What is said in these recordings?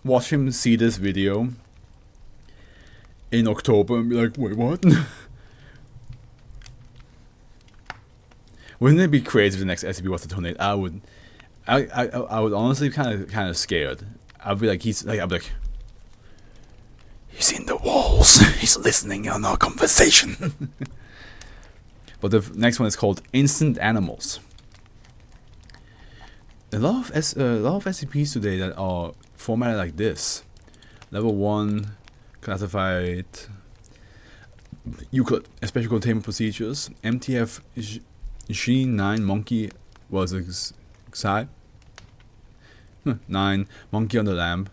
watch him see this video in October and be like, wait, what? Wouldn't it be crazy if the next SCP was to donate? I would honestly kind of scared. I'd be like, he's in the walls. He's listening on our conversation. But the next one is called Instant Animals. A lot of SCPs today that are formatted like this. Level 1, classified Euclid, special containment procedures. MTF G9 monkey was Xi. 9 monkey on the lamb.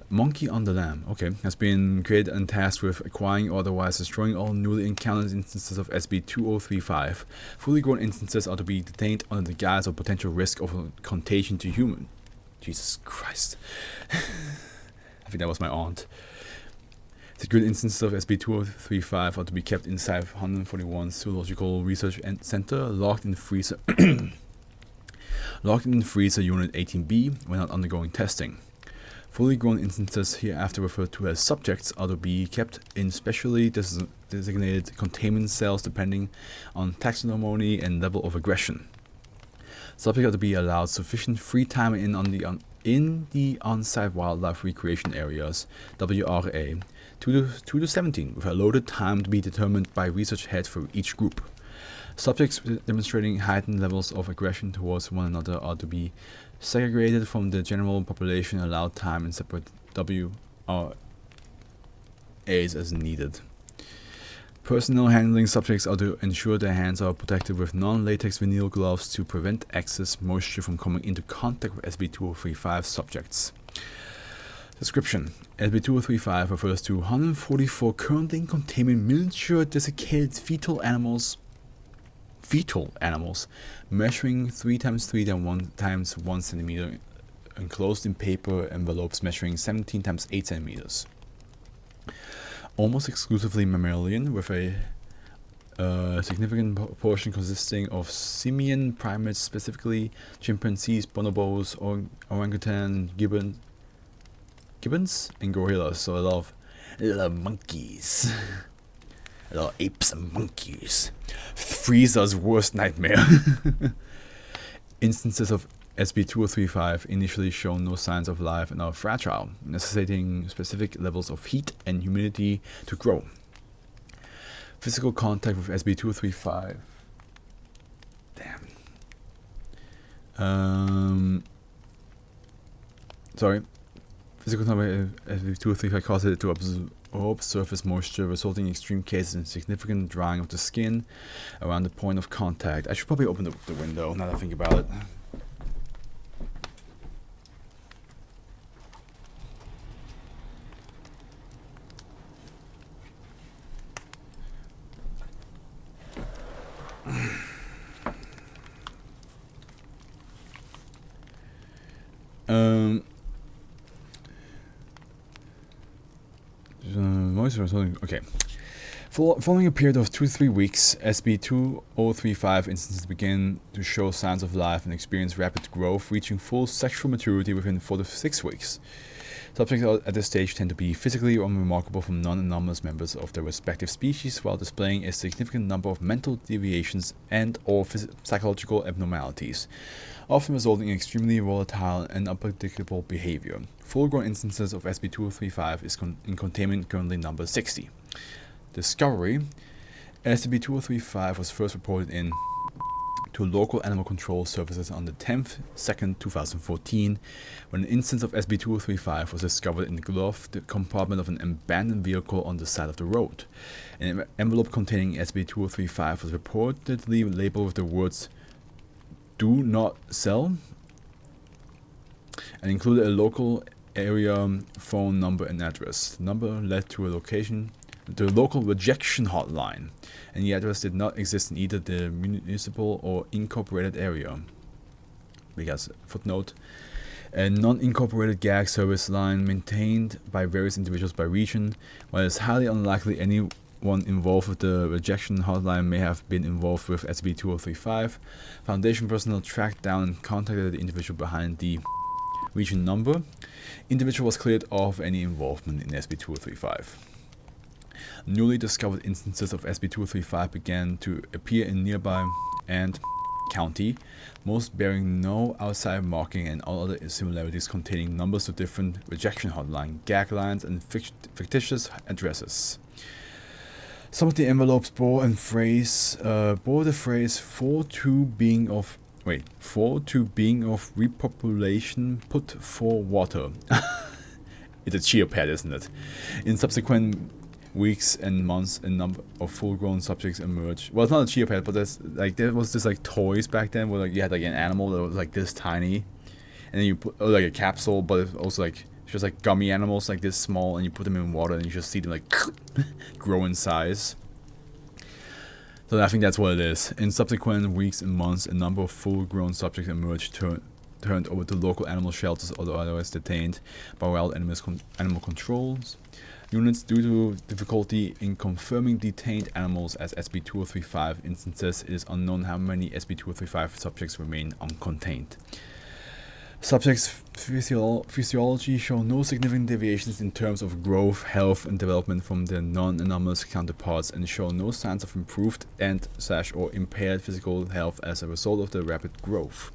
Monkey on the lamb, okay, has been created and tasked with acquiring or otherwise destroying all newly encountered instances of SCP-2035. Fully grown instances are to be detained under the guise of potential risk of contagion to human. Jesus Christ. I think that was my aunt. Secured instances of SCP-2035 are to be kept inside 141 Zoological Research Center, locked in the freezer locked in the freezer unit 18B when not undergoing testing. Fully grown instances, hereafter referred to as subjects, are to be kept in specially designated containment cells depending on taxonomy and level of aggression. Subjects are to be allowed sufficient free time in the on-site wildlife recreation areas, WRA, 2 to 17, with a loaded time to be determined by research head for each group. Subjects demonstrating heightened levels of aggression towards one another are to be segregated from the general population, allowed time in separate WRAs as needed. Personnel handling subjects are to ensure their hands are protected with non-latex vinyl gloves to prevent excess moisture from coming into contact with SCP-2035 subjects. Description: SCP-2035 refers to 144 currently in containment miniature desiccated fetal animals measuring 3 x 3 x 1 centimeter, enclosed in paper envelopes measuring 17 x 8 centimeters. Almost exclusively mammalian, with a significant portion consisting of simian primates, specifically chimpanzees, bonobos, orangutan, gibbons, and gorillas. So a lot of monkeys. A lot of apes and monkeys. Freezer's worst nightmare. Instances of SCP-2035 initially show no signs of life and are fragile, necessitating specific levels of heat and humidity to grow. Physical contact with SCP-2035. Physical contact with SCP-2035 causes it to absorb surface moisture, resulting in extreme cases in significant drying of the skin around the point of contact. I should probably open the window now that I think about it. Okay. Following a period of 2 to 3 weeks, SCP-2035 instances begin to show signs of life and experience rapid growth, reaching full sexual maturity within 4 to 6 weeks. Subjects at this stage tend to be physically unremarkable from non-anomalous members of their respective species, while displaying a significant number of mental deviations and/or psychological abnormalities, often resulting in extremely volatile and unpredictable behavior. Full-grown instances of SCP-2035 is in containment currently number 60. Discovery: SCP-2035 was first reported to local animal control services on the 10th 2nd, 2014, when an instance of SCP-2035 was discovered in the glove compartment of an abandoned vehicle on the side of the road. An envelope containing SCP-2035 was reportedly labeled with the words "Do not sell" and included a local area phone number and address. The number led to the local rejection hotline, and the address did not exist in either the municipal or incorporated area. Because footnote: a non-incorporated gag service line maintained by various individuals by region. While it is highly unlikely anyone involved with the rejection hotline may have been involved with SCP-2035, Foundation personnel tracked down and contacted the individual behind the Region number. Individual was cleared of any involvement in SCP-2035. Newly discovered instances of SCP-2035 began to appear in nearby and county, most bearing no outside marking and all other similarities containing numbers of different rejection hotline, gag lines, and fictitious addresses. Some of the envelopes bore the phrase "for to being of repopulation put for water." It's a chia pet, isn't it? In subsequent weeks and months, a number of full-grown subjects emerged. Well, it's not a chia pet, but there was this like toys back then where like you had like an animal that was like this tiny, and then you put like a capsule, but it's also like just like gummy animals like this small, and you put them in water and you just see them like grow in size. So I think that's what it is. In subsequent weeks and months, a number of full-grown subjects emerged, turned over to local animal shelters or otherwise detained by wild animal controls units due to difficulty in confirming detained animals as SCP-2035 instances. It is unknown how many SCP-2035 subjects remain uncontained. Subjects' physiology show no significant deviations in terms of growth, health, and development from their non-anomalous counterparts, and show no signs of improved and/or impaired physical health as a result of the rapid growth.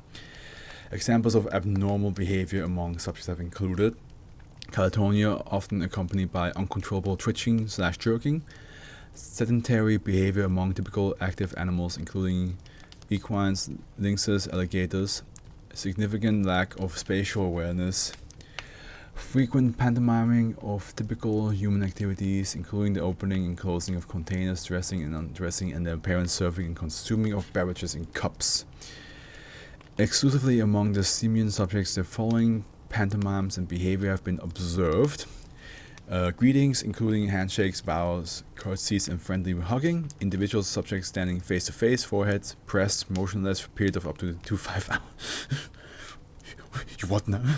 Examples of abnormal behavior among subjects have included catatonia, often accompanied by uncontrollable twitching/jerking, sedentary behavior among typical active animals including equines, lynxes, alligators, significant lack of spatial awareness, frequent pantomiming of typical human activities including the opening and closing of containers, dressing and undressing, and the apparent serving and consuming of beverages in cups. Exclusively among the simian subjects, the following pantomimes and behavior have been observed. Greetings, including handshakes, bows, curtsies, and friendly hugging. Individual subjects standing face to face, foreheads pressed, motionless for a period of up to 5 hours. You what now?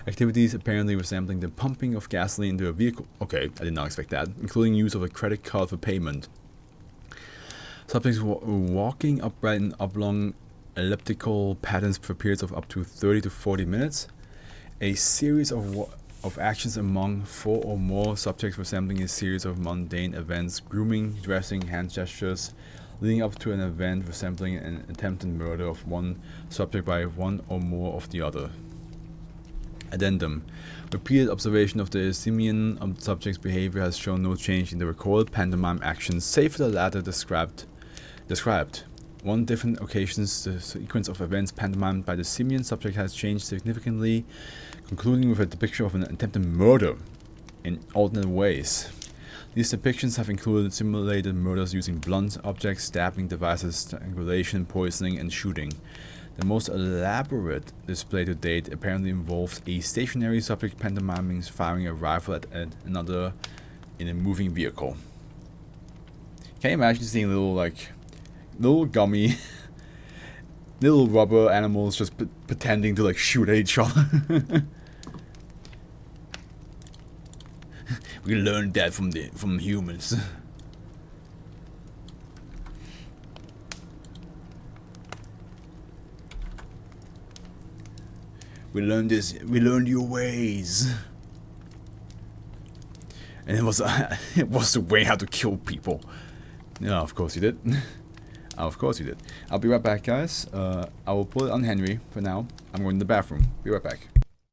Activities apparently resembling the pumping of gasoline into a vehicle. Okay, I did not expect that. Including use of a credit card for payment. Subjects walking upright in oblong elliptical patterns for periods of up to 30 to 40 minutes. A series of actions among 4 or more subjects resembling a series of mundane events, grooming, dressing, hand gestures, leading up to an event resembling an attempted murder of one subject by one or more of the other. Addendum. Repeated observation of the simian subject's behavior has shown no change in the recorded pantomime actions, save for the latter described. On different occasions, the sequence of events pantomimed by the simian subject has changed significantly, concluding with a depiction of an attempted murder in alternate ways. These depictions have included simulated murders using blunt objects, stabbing devices, strangulation, poisoning, and shooting. The most elaborate display to date apparently involves a stationary subject pantomiming firing a rifle at another in a moving vehicle. Can you imagine seeing little gummy, little rubber animals just pretending to shoot at each other? We learned that from humans. We learned this. We learned your ways. And it was the way how to kill people. Yeah, of course you did. Of course you did. I'll be right back, guys. I will put it on Henry for now. I'm going to the bathroom. Be right back.